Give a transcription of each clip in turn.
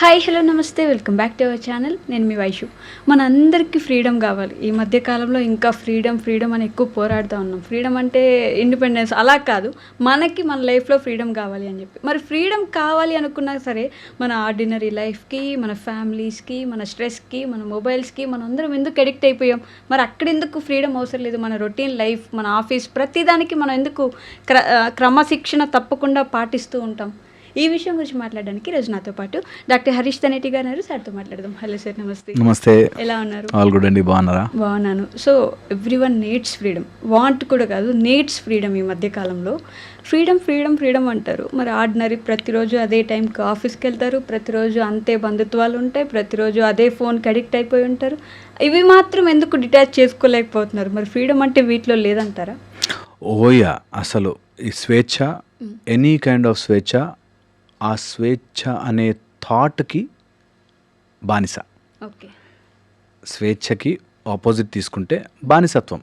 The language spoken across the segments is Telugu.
హాయ్ హలో నమస్తే welcome back to our channel. నేను మీ వైషు. మనందరికీ ఫ్రీడమ్ కావాలి. ఈ మధ్య కాలంలో ఇంకా ఫ్రీడమ్ అని ఎక్కువ పోరాడుతూ ఉన్నాం. ఫ్రీడమ్ అంటే ఇండిపెండెన్స్ అలా కాదు, మనకి మన లైఫ్లో ఫ్రీడమ్ కావాలి అని చెప్పి. మరి ఫ్రీడమ్ కావాలి అనుకున్నా సరే మన ఆర్డినరీ లైఫ్కి, మన ఫ్యామిలీస్కి, మన స్ట్రెస్కి, మన మొబైల్స్కి మనం అందరం ఎందుకు అడిక్ట్ అయిపోయాం? మరి అక్కడ ఎందుకు ఫ్రీడమ్ అవసరం లేదు? మన రొటీన్ లైఫ్, మన ఆఫీస్, ప్రతిదానికి మనం ఎందుకు క్రమశిక్షణ తప్పకుండా పాటిస్తూ ఉంటాం? ఈ విషయం గురించి మాట్లాడడానికి ఈరోజు నాతో పాటు డాక్టర్ హరీష్ తనేటి గారు ఉన్నారు. సార్తో మాట్లాడదాం. హలో సార్, నమస్తే. నమస్తే. ఎలా ఉన్నారు? ఆల్ గుడ్ అండి. బాగున్నారా? బాగున్నాను. So everyone needs freedom, want కూడా కాదు, నీడ్స్ ఫ్రీడమ్. ఈ మధ్యకాలంలో ఫ్రీడమ్ అంటారు. మరి ఆర్డినరీ ప్రతిరోజు అదే టైంకి ఆఫీస్కి వెళ్తారు, ప్రతిరోజు అంతే బంధుత్వాలు ఉంటాయి, ప్రతిరోజు అదే ఫోన్కి అడిక్ట్ అయిపోయి ఉంటారు. ఇవి మాత్రం ఎందుకు డిటాచ్ చేసుకోలేకపోతున్నారు? మరి ఫ్రీడమ్ అంటే వీటిలో లేదంటారా? ఓయా, అసలు ఈ స్వేచ్ఛ, ఎనీ కైండ్ ఆఫ్ స్వేచ్ఛ, ఆ స్వేచ్ఛ అనే థాట్కి బానిస. ఓకే. స్వేచ్ఛకి ఆపోజిట్ తీసుకుంటే బానిసత్వం.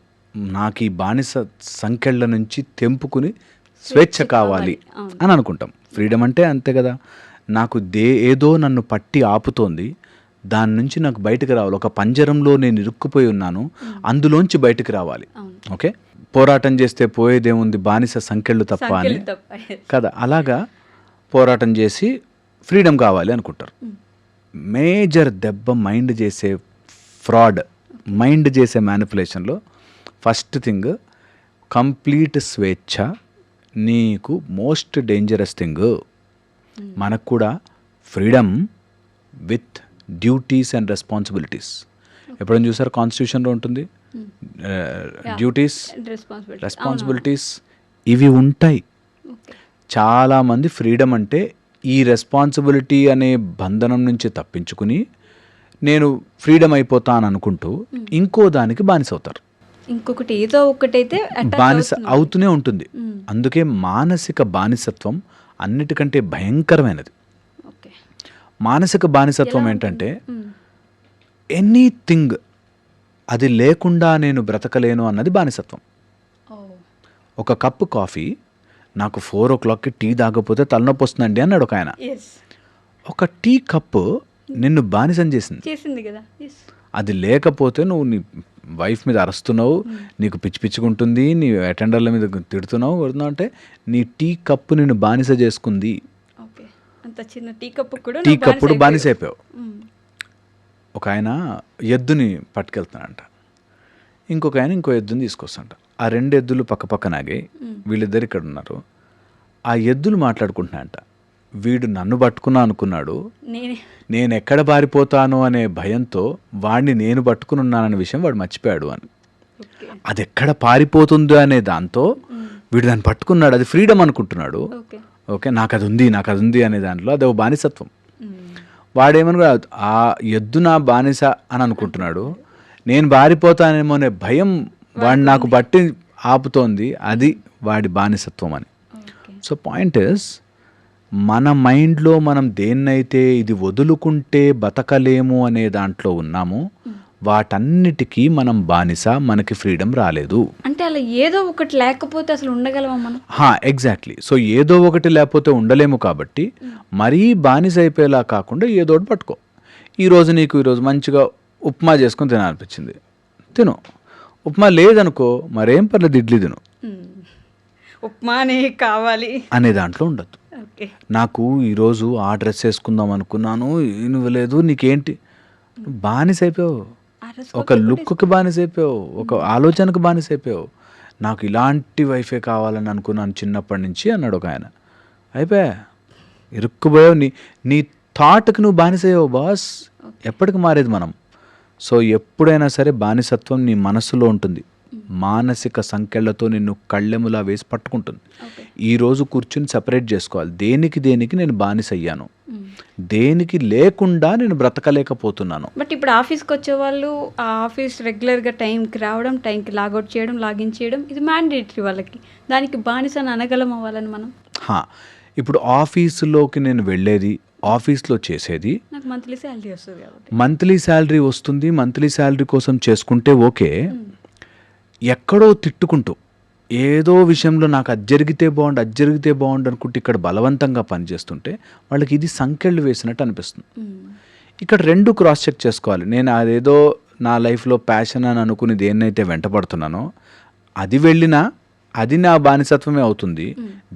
నాకు ఈ బానిస సంకెళ్ళ నుంచి తెంపుకుని స్వేచ్ఛ కావాలి అని అనుకుంటాం. ఫ్రీడమ్ అంటే అంతే కదా. నాకు ఏదో నన్ను పట్టి ఆపుతోంది, దాని నుంచి నాకు బయటకు రావాలి. ఒక పంజరంలో నేను ఇరుక్కుపోయి ఉన్నాను, అందులోంచి బయటకు రావాలి. ఓకే, పోరాటం చేస్తే పోయేదేముంది, బానిస సంకెళ్ళు తప్ప అని కదా. అలాగా పోరాటం చేసి ఫ్రీడమ్ కావాలి అనుకుంటారు. మేజర్ దెబ్బ మైండ్ చేసే ఫ్రాడ్, మైండ్ చేసే మ్యానిపులేషన్లో ఫస్ట్ థింగ్ కంప్లీట్ స్వేచ్ఛ. నీకు మోస్ట్ డేంజరస్ థింగ్. మనకు కూడా freedom with duties and responsibilities. ఎప్పుడైనా చూసారు కాన్స్టిట్యూషన్లో ఉంటుంది, డ్యూటీస్, రెస్పాన్సిబిలిటీస్ ఇవి ఉంటాయి. చాలామంది ఫ్రీడమ్ అంటే ఈ రెస్పాన్సిబిలిటీ అనే బంధనం నుంచి తప్పించుకుని నేను ఫ్రీడమ్ అయిపోతాను అనుకుంటూ ఇంకో దానికి బానిస అవుతారు. ఇంకొకటి ఏదో ఒకటైతే బానిస అవుతూనే ఉంటుంది. అందుకే మానసిక బానిసత్వం అన్నిటికంటే భయంకరమైనది. మానసిక బానిసత్వం ఏంటంటే ఎనీథింగ్ అది లేకుండా నేను బ్రతకలేను అన్నది బానిసత్వం. ఒక కప్పు కాఫీ, నాకు 4 o'clockకి టీ తాగకపోతే తలనొప్పి వస్తుందండి అన్నాడు ఒక ఆయన. ఒక టీ కప్పు నిన్ను బానిసం చేసింది కదా. అది లేకపోతే నువ్వు నీ వైఫ్ మీద అరుస్తున్నావు, నీకు పిచ్చిగుంటుంది, నీ అటెండర్ల మీద తిడుతున్నావు అంటే నీ టీ కప్పు నిన్ను బానిస చేసుకుంది. టీ కప్పుడు బానిస అయిపోయావు. ఒక ఆయన ఎద్దుని పట్టుకెళ్తున్నాడంట, ఇంకొక ఆయన ఇంకో ఎద్దుని తీసుకొస్తాంట. ఆ 2 ఎద్దులు పక్కపక్కనాగాయి. వీళ్ళిద్దరు ఇక్కడ ఉన్నారు. ఆ ఎద్దులు మాట్లాడుకుంటున్నాయంట. వీడు నన్ను పట్టుకున్నా అనుకున్నాడు, నేను ఎక్కడ పారిపోతాను అనే భయంతో వాడిని నేను పట్టుకుని ఉన్నాననే విషయం వాడు మర్చిపోయాడు అని. అది ఎక్కడ పారిపోతుందో అనే దాంతో వీడు దాన్ని పట్టుకున్నాడు, అది ఫ్రీడమ్ అనుకుంటున్నాడు. ఓకే, నాకు అది ఉంది అనే దాంట్లో అదే బానిసత్వం. వాడేమనుకో ఆ ఎద్దు నా బానిస అని అనుకుంటున్నాడు, నేను పారిపోతానేమో అనే భయం వాడు నాకు బట్టి ఆపుతోంది, అది వాడి బానిసత్వం అని. సో పాయింట్ ఇస్, మన మైండ్లో మనం దేన్నైతే ఇది వదులుకుంటే బతకలేము అనే దాంట్లో ఉన్నామో వాటన్నిటికీ మనం బానిస, మనకి ఫ్రీడమ్ రాలేదు. అంటే అలా ఏదో ఒకటి లేకపోతే అసలు ఉండగలమా మనం? ఎగ్జాక్ట్లీ. సో ఏదో ఒకటి లేకపోతే ఉండలేము. కాబట్టి మరీ బానిస అయిపోయేలా కాకుండా ఏదో ఒకటి పట్టుకో. ఈరోజు మంచిగా ఉప్మా చేసుకుని తినాలనిపించింది, తిను. ఉప్మా లేదనుకో మరేం పర్లేదు, ఇడ్లీ తిను. ఉప్మానే కావాలి అనే దాంట్లో ఉండద్దు. నాకు ఈరోజు ఆ డ్రెస్ వేసుకుందాం అనుకున్నాను, ఇవ్వలేదు, నీకేంటి? బానిస అయిపోయావు. ఒక లుక్కి బానిస అయిపోయావు, ఒక ఆలోచనకు బానిస అయిపోయావు. నాకు ఇలాంటి వైఫే కావాలని అనుకున్నాను చిన్నప్పటి నుంచి అన్నాడు ఒక ఆయన. అయిపోయా, ఇరుక్కుపోయావు. నీ థాట్కి నువ్వు బానిస అయ్యావు బాస్. ఎప్పటికి మారేది మనం. సో ఎప్పుడైనా సరే బానిసత్వం నీ మనసులో ఉంటుంది, మానసిక సంకెళ్లతో నిన్ను కళ్ళెములా వేసి పట్టుకుంటుంది. ఈరోజు కూర్చుని సెపరేట్ చేసుకోవాలి, దేనికి నేను బానిస అయ్యాను, దేనికి లేకుండా నేను బ్రతకలేకపోతున్నాను. బట్ ఇప్పుడు ఆఫీస్కి వచ్చే వాళ్ళు ఆ ఆఫీస్ రెగ్యులర్గా టైంకి రావడం, టైంకి లాగౌట్ చేయడం, లాగిన్ చేయడం, ఇది మ్యాండేటరీ వాళ్ళకి. దానికి బానిసని అనగలం అవ్వాలని మనం. ఇప్పుడు ఆఫీసులోకి నేను వెళ్ళేది, ఆఫీస్లో చేసేది, నాకు మంత్లీ శాలరీ వస్తుంది కాబట్టి మంత్లీ శాలరీ వస్తుంది, మంత్లీ శాలరీ కోసం చేసుకుంటే ఓకే. ఎక్కడో తిట్టుకుంటూ ఏదో విషయంలో నాకు అది జరిగితే బాగుండు అనుకుంటే ఇక్కడ బలవంతంగా పనిచేస్తుంటే వాళ్ళకి ఇది సంకెళ్ళు వేసినట్టు అనిపిస్తుంది. ఇక్కడ రెండు క్రాస్ చెక్ చేసుకోవాలి. నేను అదేదో నా లైఫ్లో ప్యాషన్ అని అనుకుని దేన్నైతే వెంటపడుతున్నానో అది వెళ్ళినా అది నా బానిసత్వమే అవుతుంది.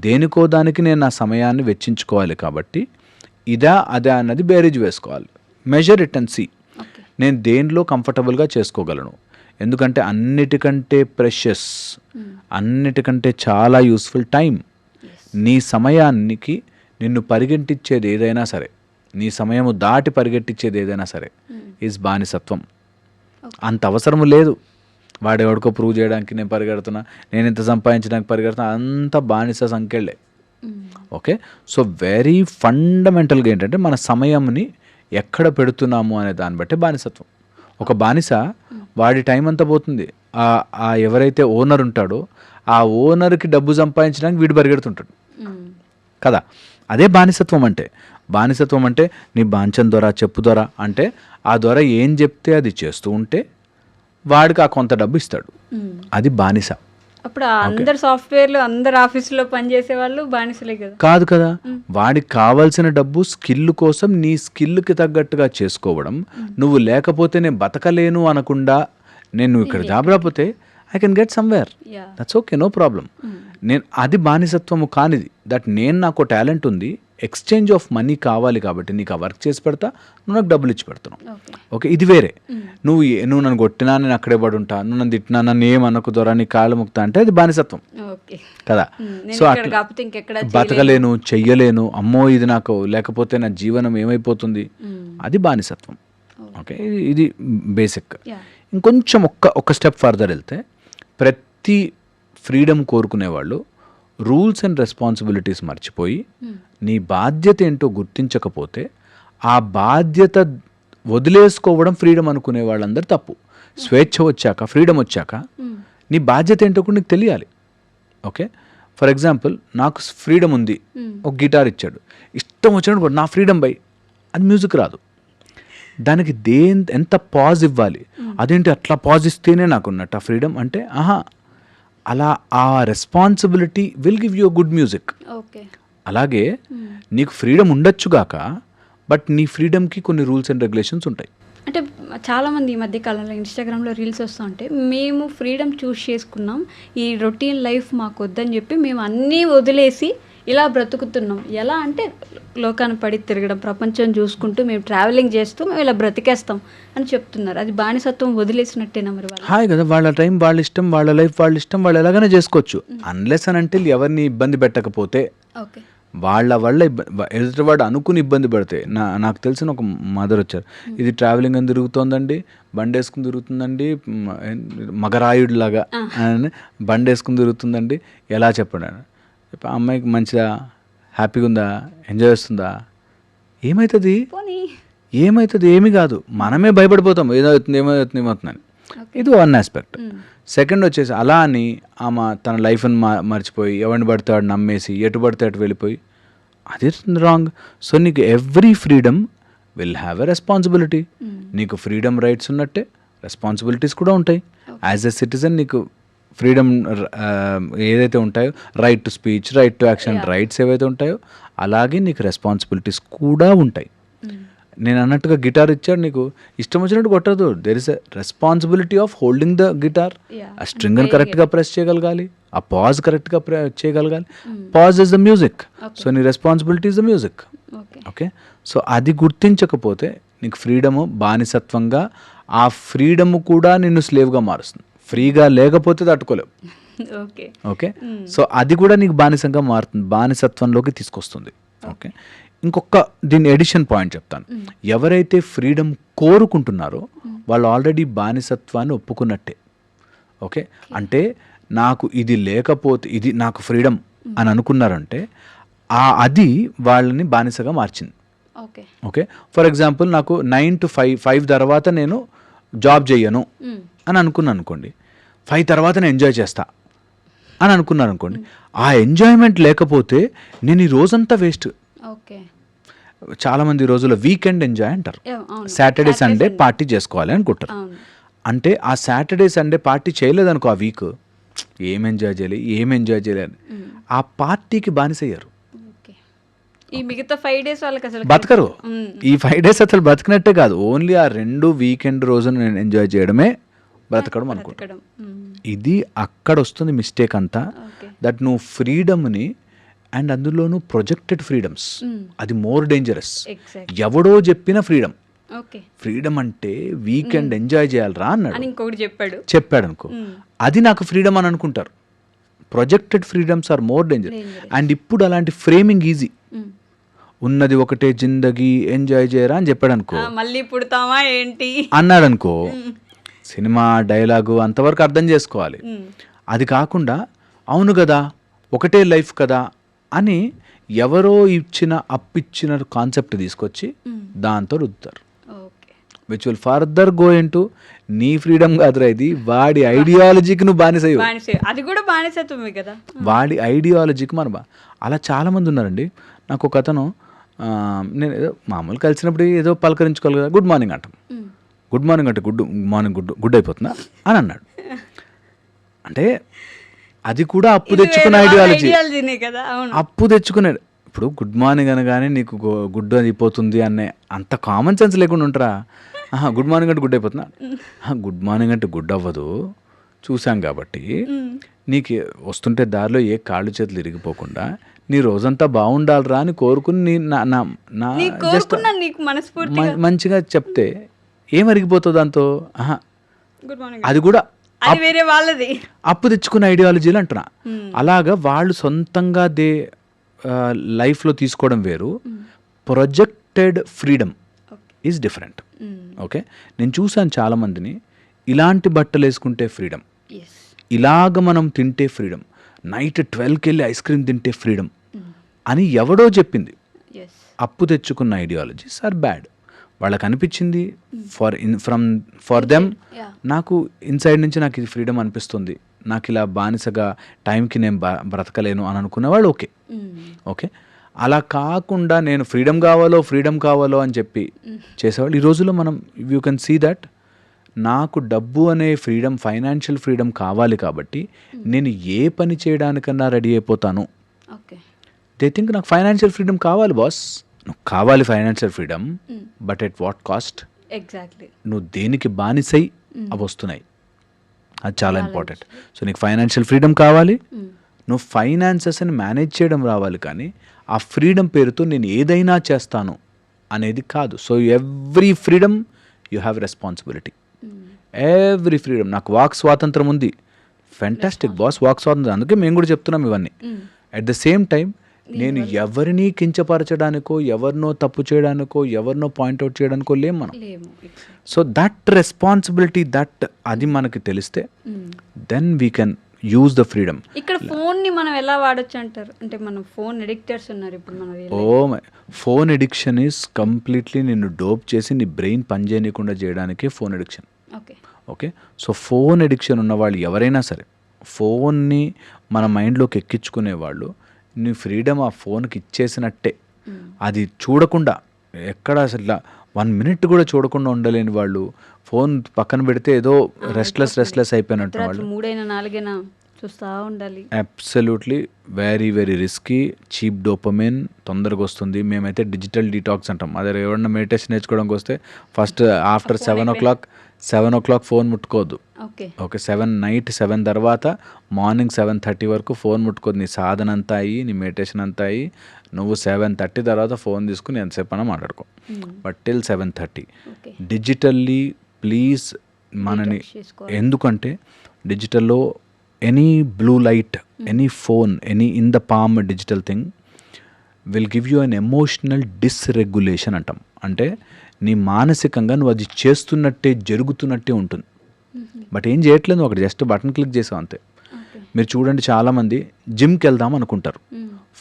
దేనికో దానికి నేను నా సమయాన్ని వెచ్చించుకోవాలి. కాబట్టి ఇదా అదా అన్నది బేరీజ్ వేసుకోవాలి. మెజర్ ఇట్ అండ్ సీ నేను దేనిలో కంఫర్టబుల్గా చేసుకోగలను. ఎందుకంటే అన్నిటికంటే ప్రెషస్, అన్నిటికంటే చాలా యూస్ఫుల్ టైం. నీ సమయానికి నిన్ను పరిగెట్టించేది ఏదైనా సరే, నీ సమయము దాటి పరిగెట్టించేది ఏదైనా సరే ఈజ్ బానిసత్వం. అంత అవసరం లేదు. వాడెవడికో ప్రూవ్ చేయడానికి నేను పరిగెడుతున్నా, నేను ఇంత సంపాదించడానికి పరిగెడుతున్నా, అంత బానిస సంఖ్యలే. ఓకే, సో వెరీ ఫండమెంటల్గా ఏంటంటే మన సమయంని ఎక్కడ పెడుతున్నాము అనే దాన్ని బట్టి బానిసత్వం. ఒక బానిస వాడి టైం అంతా పోతుంది. ఆ ఎవరైతే ఓనర్ ఉంటాడో ఆ ఓనర్కి డబ్బు సంపాదించడానికి వీడు పరిగెడుతుంటాడు కదా. అదే బానిసత్వం అంటే. బానిసత్వం అంటే నీ బాంచం ద్వారా, చెప్పు ద్వారా, అంటే ఆ ద్వారా ఏం చెప్తే అది చేస్తూ ఉంటే వాడికి ఆ కొంత డబ్బు ఇస్తాడు. అది బానిస. అప్పుడు అందరు సాఫ్ట్వేర్లు, అందరు ఆఫీసులో పనిచేసే వాళ్ళు బానిసలే కదా. కాదు కదా. వాడికి కావాల్సిన డబ్బు స్కిల్ కోసం నీ స్కిల్కి తగ్గట్టుగా చేసుకోవడం. నువ్వు లేకపోతే నేను బతకలేను అనకుండా, నేను ఇక్కడ జాబ్ రాకపోతే I can get somewhere, that's okay, no problem. నేను అది బానిసత్వము కానిది. దట్ నేను నాకు టాలెంట్ ఉంది, ఎక్స్చేంజ్ ఆఫ్ మనీ కావాలి కాబట్టి నీకు ఆ వర్క్ చేసి పెడతా, నువ్వు నాకు డబ్బులు ఇచ్చి పెడుతున్నావు. ఓకే, ఇది వేరే. నువ్వు నన్ను కొట్టినా నేను అక్కడే పడి ఉంటా, నువ్వు నన్ను తిట్టినా నన్ను ఏమనకు ద్వారా నీ కాళ్ళు ముక్తా అంటే అది బానిసత్వం కదా. సో అట్లా బతకలేను, చెయ్యలేను, అమ్మో ఇది నాకు లేకపోతే నా జీవనం ఏమైపోతుంది, అది బానిసత్వం. ఓకే, ఇది బేసిక్. ఇంకొంచెం ఒక్క స్టెప్ ఫర్దర్ వెళ్తే, ప్రతి ఫ్రీడమ్ కోరుకునేవాళ్ళు రూల్స్ అండ్ రెస్పాన్సిబిలిటీస్ మర్చిపోయి నీ బాధ్యత ఏంటో గుర్తించకపోతే ఆ బాధ్యత వదిలేసుకోవడం ఫ్రీడమ్ అనుకునే వాళ్ళందరూ తప్పు. స్వేచ్ఛ వచ్చాక, ఫ్రీడమ్ వచ్చాక నీ బాధ్యత ఏంటో కూడా నీకు తెలియాలి. ఓకే, ఫర్ ఎగ్జాంపుల్ నాకు ఫ్రీడమ్ ఉంది, ఒక గిటార్ ఇచ్చాడు, ఇష్టం వచ్చినట్టు నా ఫ్రీడమ్ బై, అది మ్యూజిక్ రాదు. దానికి ఎంత పాజ్ ఇవ్వాలి, అదేంటి అట్లా పాజ్ ఇస్తేనే నాకు ఉన్నట్టు ఆ ఫ్రీడమ్ అంటే, అలా ఆ responsibility will give you good music. అలాగే నీకు ఫ్రీడమ్ ఉండొచ్చుగాక, బట్ నీ ఫ్రీడమ్కి కొన్ని రూల్స్ అండ్ రెగ్యులేషన్స్ ఉంటాయి. అంటే చాలామంది ఈ మధ్య కాలంలో ఇన్స్టాగ్రామ్లో రీల్స్ వస్తూ ఉంటే, మేము ఫ్రీడమ్ చూస్ చేసుకున్నాం, ఈ రొటీన్ లైఫ్ మాకు వద్దని చెప్పి మేము అన్నీ వదిలేసి ఇలా బ్రతుకుతున్నాం. ఎలా అంటే లోకాన్ని పడి తిరగడం, ప్రపంచం చూసుకుంటూ మేము ట్రావెలింగ్ చేస్తూ మేము ఇలా బ్రతికేస్తాం అని చెప్తున్నారు. అది బానిసత్వం వదిలేసినట్టేనా మరి? హాయ్ కదా, వాళ్ళ టైం వాళ్ళ ఇష్టం, వాళ్ళ లైఫ్ వాళ్ళ ఇష్టం, వాళ్ళు ఎలాగైనా చేసుకోవచ్చు. అన్లెస్ అని అంటే ఎవరిని ఇబ్బంది పెట్టకపోతే. ఓకే, వాళ్ళ ఎదుటివాడు అనుకుని ఇబ్బంది పడితే. నాకు తెలిసిన ఒక మదర్ వచ్చారు, ఇది ట్రావెలింగ్ అని తిరుగుతోందండి, బండి వేసుకుని తిరుగుతుందండి, మగరాయుడిలాగా బండి వేసుకుని తిరుగుతుందండి, ఎలా చెప్పండి. అమ్మాయికి మంచిదా, హ్యాపీగా ఉందా, ఎంజాయ్ చేస్తుందా, ఏమవుతుంది, ఏమీ కాదు, మనమే భయపడిపోతాం ఏమవుతుందని. ఇది వన్ ఆస్పెక్ట్. సెకండ్ వచ్చేసి అలా అని ఆమె తన లైఫ్ని మర్చిపోయి ఎవరిని పడితే వాడు నమ్మేసి ఎటు పడితే అటు వెళ్ళిపోయి, అది రాంగ్. సో నీకు every freedom will have a responsibility. నీకు ఫ్రీడమ్ రైట్స్ ఉన్నట్టే రెస్పాన్సిబిలిటీస్ కూడా ఉంటాయి. యాజ్ ఎ సిటిజన్ నీకు ఫ్రీడమ్ ఏదైతే ఉంటాయో, right to speech, right to action, rights ఏవైతే ఉంటాయో అలాగే నీకు రెస్పాన్సిబిలిటీస్ కూడా ఉంటాయి. నేను అన్నట్టుగా గిటార్ ఇచ్చాడు, నీకు ఇష్టం వచ్చినట్టు కొట్టదు. There is a responsibility of holding the guitar. ఆ స్ట్రింగ్ని కరెక్ట్గా ప్రెస్ చేయగలగాలి, ఆ పాజ్ కరెక్ట్గా చేయగలగాలి. Pause is the music, so నీ responsibility is the music. Okay, so అది గుర్తించకపోతే నీకు ఫ్రీడము బానిసత్వంగా, ఆ ఫ్రీడము కూడా నిన్ను స్లేవ్గా మారుస్తుంది. ఫ్రీగా లేకపోతే తట్టుకోలేవు. ఓకే, సో అది కూడా నీకు బానిసంగా మారుతుంది, బానిసత్వంలోకి తీసుకొస్తుంది. ఓకే, ఇంకొక దీని ఎడిషన్ పాయింట్ చెప్తాను. ఎవరైతే ఫ్రీడమ్ కోరుకుంటున్నారో వాళ్ళు ఆల్రెడీ బానిసత్వాన్ని ఒప్పుకున్నట్టే. ఓకే, అంటే నాకు ఇది లేకపోతే ఇది నాకు ఫ్రీడమ్ అని అనుకున్నారంటే అది వాళ్ళని బానిసగా మార్చింది. ఓకే, ఫర్ ఎగ్జాంపుల్ నాకు 9 to 5 తర్వాత నేను జాబ్ చేయను అని అనుకున్నాను అనుకోండి, 5 తర్వాత నేను ఎంజాయ్ చేస్తా అని అనుకున్నాను అనుకోండి, ఆ ఎంజాయ్మెంట్ లేకపోతే నేను ఈ రోజంతా వేస్ట్. చాలామంది రోజుల్లో వీకెండ్ ఎంజాయ్ అంటారు, సాటర్డే సండే పార్టీ చేసుకోవాలి అనుకుంటారు. అంటే ఆ సాటర్డే సండే పార్టీ చేయలేదనుకో ఆ వీక్ ఏం ఎంజాయ్ చేయాలి అని ఆ పార్టీకి బానిసయ్యారు. ఓకే. ఈ మిగతా 5 days వాళ్ళకి అసలు బతకరు. ఈ 5 days అసలు బతికినట్టే కాదు, ఓన్లీ ఆ 2 వీకెండ్ రోజున నేను ఎంజాయ్ చేయడమే బ్రతకడం అనుకుంటా. ఇది అక్కడ వస్తుంది మిస్టేక్ అంతా. దట్ నువ్వు ఫ్రీడమ్ని, అండ్ అందులోనూ ప్రొజెక్టెడ్ ఫ్రీడమ్స్, అది మోర్ డేంజరస్. ఎవడో చెప్పిన ఫ్రీడమ్ అంటే వీకెండ్ ఎంజాయ్ చేయాలరా అన్నాడు, ఇంకొకటి చెప్పాడు అనుకో, అది నాకు ఫ్రీడమ్ అని అనుకుంటారు. Projected freedoms are more danger. And ఇప్పుడు అలాంటి ఫ్రేమింగ్ ఈజీ. ఉన్నది ఒకటే జిందగీ, ఎంజాయ్ చేయరా అని చెప్పాడు అనుకో, మళ్ళీ పుడతామా ఏంటి అన్నాడు అనుకో, సినిమా డైలాగు అంతవరకు అర్థం చేసుకోవాలి. అది కాకుండా అవును కదా ఒకటే లైఫ్ కదా అని ఎవరో అప్పిచ్చిన కాన్సెప్ట్ తీసుకొచ్చి దాంతో రుద్దుతారు. Which will further go into నీ ఫ్రీడమ్ కాదురా, ఇది వాడి ఐడియాలజీకి నువ్వు బానిసయ్యు. అది కూడా బానిసత్వమే కదా, వాడి ఐడియాలజీకి అలా చాలామంది ఉన్నారండి. నాకు ఒక అతను, నేను ఏదో మామూలు కలిసినప్పుడు ఏదో పలకరించుకోవాలి కదా, గుడ్ మార్నింగ్ అంటాం. గుడ్ మార్నింగ్ అంటే గుడ్ అయిపోతుందా అని అన్నాడు. అంటే అది కూడా అప్పు తెచ్చుకున్న ఐడియాలజీ కదా, అప్పు తెచ్చుకున్నాడు. ఇప్పుడు గుడ్ మార్నింగ్ అనగానే నీకు గుడ్ అయిపోతుంది అనే అంత కామన్ సెన్స్ లేకుండా ఉంటారా? గుడ్ మార్నింగ్ అంటే గుడ్ అయిపోతుందా? గుడ్ మార్నింగ్ అంటే గుడ్ అవ్వదు, చూసాం కాబట్టి నీకు వస్తుంటే దారిలో ఏ కాళ్ళు చేతులు ఇరిగిపోకుండా నీ రోజంతా బాగుండాలిరా అని కోరుకుని జస్ట్ మంచిగా చెప్తే ఏం అరిగిపోతుంది దాంతో? అది కూడా అప్పు తెచ్చుకున్న ఐడియాలజీలు అంటున్నా. అలాగా వాళ్ళు సొంతంగా లైఫ్లో తీసుకోవడం వేరు, projected freedom is different. Okay, నేను చూసాను చాలామందిని, ఇలాంటి బట్టలు వేసుకుంటే ఫ్రీడమ్, ఇలాగ మనం తింటే ఫ్రీడమ్, నైట్ 12కి వెళ్ళి ఐస్ క్రీమ్ తింటే ఫ్రీడమ్ అని ఎవడో చెప్పింది. అప్పు తెచ్చుకున్న ఐడియాలజీస్ ఆర్ బ్యాడ్. వాళ్ళకి అనిపించింది ఫర్ దెమ్, నాకు ఇన్సైడ్ నుంచి నాకు ఇది ఫ్రీడమ్ అనిపిస్తుంది, నాకు ఇలా బానిసగా టైంకి నేను బ్రతకలేను అని అనుకునే వాళ్ళు ఓకే. అలా కాకుండా నేను ఫ్రీడమ్ కావాలో అని చెప్పి చేసేవాళ్ళు. ఈ రోజుల్లో మనం యూ కెన్ సీ దట్ నాకు డబ్బు అనే ఫ్రీడమ్, ఫైనాన్షియల్ ఫ్రీడమ్ కావాలి కాబట్టి నేను ఏ పని చేయడానికన్నా రెడీ అయిపోతాను. దే థింక్ నాకు ఫైనాన్షియల్ ఫ్రీడమ్ కావాలి బాస్, నువ్వు కావాలి financial freedom, but at what cost? నువ్వు దేనికి బానిసై అవి వస్తున్నాయి, అది చాలా ఇంపార్టెంట్. సో నీకు ఫైనాన్షియల్ ఫ్రీడమ్ కావాలి, నువ్వు ఫైనాన్సెస్ని మేనేజ్ చేయడం రావాలి, కానీ ఆ ఫ్రీడమ్ పేరుతో నేను ఏదైనా చేస్తాను అనేది కాదు. So every freedom you have responsibility, every freedom. నాకు వాక్ స్వాతంత్రం ఉంది, ఫెంటాస్టిక్ బాస్, వాక్ స్వాతంత్రం, అందుకే మేము కూడా చెప్తున్నాం ఇవన్నీ. అట్ ద సేమ్ టైం నేను ఎవరిని కించపరచడానికో, ఎవరినో తప్పు చేయడానికో, ఎవరినో పాయింట్అవుట్ చేయడానికో లేము మనం. సో దట్ రెస్పాన్సిబిలిటీ, అది మనకి తెలిస్తే then we can use the freedom. ఇక్కడ ఫోన్ ని మనం ఎలా వాడొచ్చు అంటారు? అంటే మనం ఫోన్ అడిక్టర్స్ ఉన్నారు ఇప్పుడు మన ఫోన్ అడిక్షన్ ఈజ్ కంప్లీట్లీ నిన్ను డోప్ చేసి నీ బ్రెయిన్ పని చేయకుండా చేయడానికే phone addiction. Okay, so phone addiction ఉన్న వాళ్ళు ఎవరైనా సరే, ఫోన్ని మన మైండ్లోకి ఎక్కించుకునే వాళ్ళు, నీ ఫ్రీడమ్ ఆ ఫోన్కి ఇచ్చేసినట్టే. అది చూడకుండా ఎక్కడ అసలు 1 minute కూడా చూడకుండా ఉండలేని వాళ్ళు, ఫోన్ పక్కన పెడితే ఏదో రెస్ట్లెస్ అయిపోయినట్టు వాళ్ళు, 3-4 చూస్తూ ఉండాలి. Absolutely very very risky, cheap dopamine తొందరగా వస్తుంది. మేమైతే డిజిటల్ డీటాక్స్ అంటాం. అదే ఎవరన్నా మెడిటేషన్ నేర్చుకోవడానికి వస్తే ఫస్ట్ ఆఫ్టర్ 7 o'clock ఫోన్ ముట్టుకోవద్దు. ఓకే, నైట్ 7 తర్వాత మార్నింగ్ 7:30 వరకు ఫోన్ ముట్టుకోవద్దు. నీ సాధన అంతా అయ్యి, నీ మెడిటేషన్ అంతా అయ్యి, నువ్వు 7:30 తర్వాత ఫోన్ తీసుకుని ఎంతసేపు అన్నా మాట్లాడుకో, బట్ టిల్ 7:30 డిజిటల్లీ ప్లీజ్ మనని. ఎందుకంటే డిజిటల్లో any blue light, any phone, any in the palm digital thing will give you an emotional dysregulation అంటాం. అంటే నీ మానసికంగా నువ్వు అది చేస్తున్నట్టే, జరుగుతున్నట్టే ఉంటుంది, బట్ ఏం చేయట్లేదు, ఒకటి జస్ట్ బటన్ క్లిక్ చేసావు అంతే. మీరు చూడండి, చాలామంది జిమ్కి వెళ్దాం అనుకుంటారు,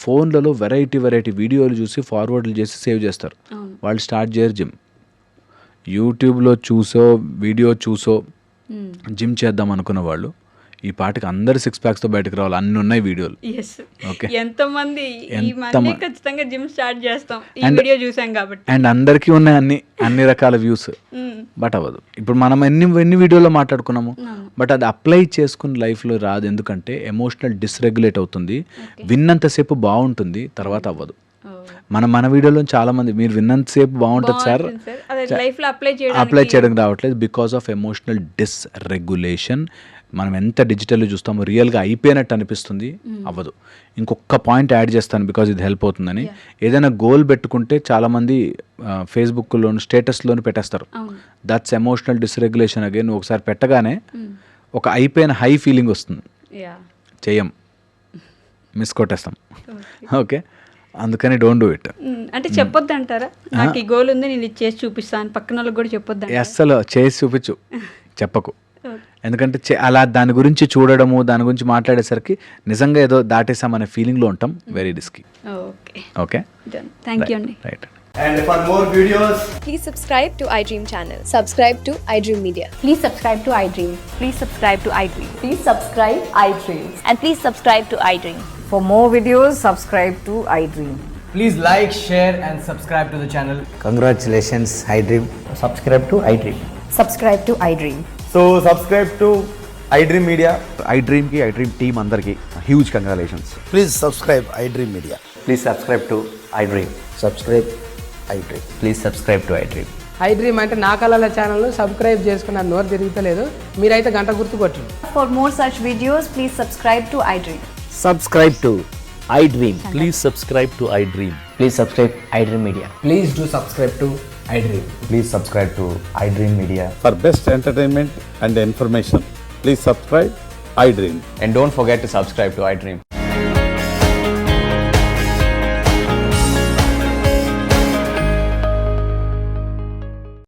ఫోన్లలో వెరైటీ వీడియోలు చూసి ఫార్వర్డ్లు చేసి సేవ్ చేస్తారు. వాళ్ళు స్టార్ట్ చేయరు జిమ్. యూట్యూబ్లో వీడియో చూసో జిమ్ చేద్దాం అనుకున్న వాళ్ళు ఈ పాటికి అందరు 6 ప్యాక్స్తో బయటకు రావాలి, అన్ని ఉన్నాయి వీడియోలు. Yes, okay. ఎంతమంది ఈ ఎంత మళ్ళీ ఖచ్చితంగా జిమ్ స్టార్ట్ చేస్తాం ఈ వీడియో చూసాం కాబట్టి. అండ్ అందరికీ ఉన్నాయి అన్ని రకాల వ్యూస్, బట్ అవ్వదు. ఇప్పుడు మనం ఎన్ని వీడియోలో మాట్లాడుకున్నాము, బట్ అది అప్లై చేసుకుని లైఫ్లో రాదు. ఎందుకంటే ఎమోషనల్ డిస్రెగ్యులేట్ అవుతుంది. విన్నంతసేపు బాగుంటుంది, తర్వాత అవ్వదు. మన వీడియోలో చాలా మంది మీరు విన్నంతసేపు బాగుంటుంది సార్, లైఫ్లో అప్లై చేయడం రావట్లేదు బికాస్ ఆఫ్ ఎమోషనల్ డిస్రెగ్యులేషన్. మనం ఎంత డిజిటల్లో చూస్తామో రియల్గా అయిపోయినట్టు అనిపిస్తుంది, అవ్వదు. ఇంకొక పాయింట్ యాడ్ చేస్తాను బికాజ్ ఇది హెల్ప్ అవుతుందని. ఏదైనా గోల్ పెట్టుకుంటే చాలామంది ఫేస్బుక్లోను స్టేటస్లోను పెట్టేస్తారు. That's emotional dysregulation. అగైన్ నువ్వు ఒకసారి పెట్టగానే ఒక అయిపోయిన హై ఫీలింగ్ వస్తుంది, చెయ్యం, మిస్ కొట్టేస్తాం. ఓకే, అందుకని డోంట్ డూ ఇట్. అంటే చెప్పొద్దు అంటారా, నాకు ఈ గోల్ ఉంది నేను ఇది చేసి చూపిస్తాను, పక్కన వాళ్ళకి కూడా చెప్పొద్దు. అస్సలు చేసి చూపించు, చెప్పకు. ఎందుకంటే అలా దాని గురించి చూడడము, దాని గురించి మాట్లాడేసరికి నిజంగా ఏదో దాటేసామనే ఫీలింగ్లో ఉంటాం. Very risky. Okay, thank you అండి. Right. And for more videos, please subscribe to iDream channel. Subscribe to iDream Media. Please subscribe to iDream. Please subscribe to iDream. Please subscribe iDream. And please subscribe to iDream. For more videos, subscribe to iDream. please like, share and subscribe to the channel. Congratulations, iDream. Subscribe to iDream. Subscribe to iDream. So subscribe to iDream Media. iDream ki iDream team andarki huge congratulations. Please subscribe iDream Media. Please subscribe to iDream. Subscribe iDream. Please subscribe to iDream. iDream అంటే నా కళల ఛానల్ను సబ్స్క్రైబ్ చేసుకున్న నోరు తిరుగుతలేదు, మీరైతే గంట గుర్తు కొట్టండి. For more such videos, please subscribe to iDream. Subscribe to iDream. Please subscribe to iDream. Please subscribe iDream Media. Please do subscribe to iDream. Please subscribe to iDream Media. For best entertainment and information, please subscribe iDream. And don't forget to subscribe to iDream.